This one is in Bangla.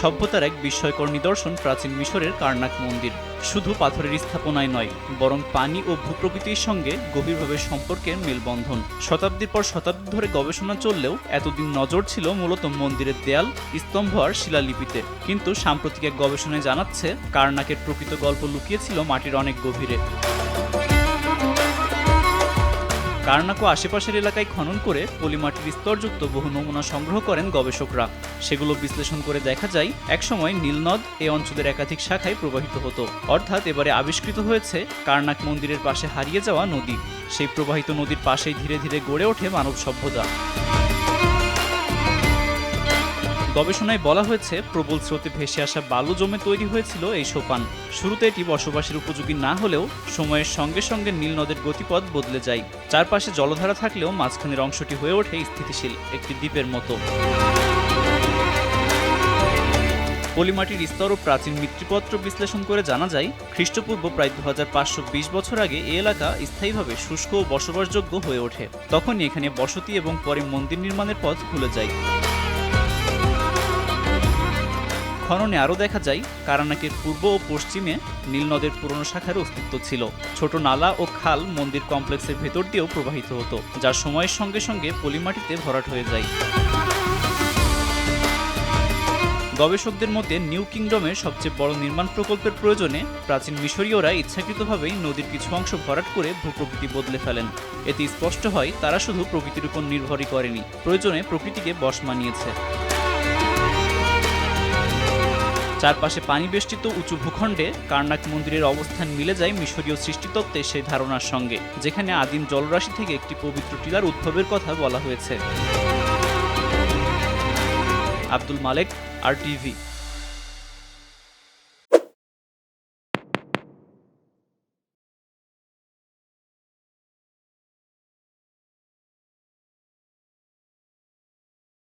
সভ্যতার এক বিস্ময়কর নিদর্শন প্রাচীন মিশরের কার্নাক মন্দির। শুধু পাথরের স্থাপনায় নয়, বরং পানি ও ভূপ্রকৃতির সঙ্গে গভীরভাবে সম্পর্কের মেলবন্ধন। শতাব্দীর পর শতাব্দী ধরে গবেষণা চললেও এতদিন নজর ছিল মূলত মন্দিরের দেয়াল, স্তম্ভ আর শিলালিপিতে। কিন্তু সাম্প্রতিক এক গবেষণায় জানাচ্ছে কার্নাকের প্রকৃত গল্প লুকিয়েছিল মাটির অনেক গভীরে। কার্নাক ও আশেপাশের এলাকায় খনন করে পলিমাটির স্তরযুক্ত বহু নমুনা সংগ্রহ করেন গবেষকরা। সেগুলো বিশ্লেষণ করে দেখা যায় একসময় নীলনদ এ অঞ্চলের একাধিক শাখায় প্রবাহিত হতো। অর্থাৎ এবারে আবিষ্কৃত হয়েছে কার্নাক মন্দিরের পাশে হারিয়ে যাওয়া নদী। সেই প্রবাহিত নদীর পাশেই ধীরে ধীরে গড়ে ওঠে মানব সভ্যতা। গবেষণায় বলা হয়েছে প্রবল স্রোতে ভেসে আসা বালু জমে তৈরি হয়েছিল এই সোপান। শুরুতে এটি বসবাসের উপযোগী না হলেও সময়ের সঙ্গে সঙ্গে নীল নদের গতিপথ বদলে যায়। চারপাশে জলধারা থাকলেও মাঝখানের অংশটি হয়ে ওঠে স্থিতিশীল একটি দ্বীপের মতো। পলিমাটির স্তর ও প্রাচীন মৃৎপত্র বিশ্লেষণ করে জানা যায় খ্রিস্টপূর্ব প্রায় 2520 বছর আগে এই এলাকা স্থায়ীভাবে শুষ্ক ও বসবাসযোগ্য হয়ে ওঠে। তখনই এখানে বসতি এবং পরে মন্দির নির্মাণের পথ খুলে যায়। খননে আরও দেখা যায় কার্নাকের পূর্ব ও পশ্চিমে নীল নদের পুরনো শাখার অস্তিত্ব ছিল। ছোট নালা ও খাল মন্দির কমপ্লেক্সের ভেতর দিয়েও প্রবাহিত হতো, যা সময়ের সঙ্গে সঙ্গে পলিমাটিতে ভরাট হয়ে যায়। গবেষকদের মতে নিউ কিংডমের সবচেয়ে বড় নির্মাণ প্রকল্পের প্রয়োজনে প্রাচীন মিশরীয়রা ইচ্ছাকৃতভাবেই নদীর কিছু অংশ ভরাট করে ভূপ্রকৃতি বদলে ফেলেন। এতে স্পষ্ট হয় তারা শুধু প্রকৃতির উপর নির্ভরই করেনি, প্রয়োজনে প্রকৃতিকে বশ মানিয়েছে। চারপাশে পানি বেষ্টিত উঁচু ভূখণ্ডে কার্নাক মন্দিরের অবস্থান মিলে যায় মিশরীয় সৃষ্টিতত্ত্বের সেই ধারণার সঙ্গে, যেখানে আদিম জলরাশি থেকে একটি পবিত্র টিলার উদ্ভবের কথা বলা হয়েছে। আব্দুল মালেক, RTV।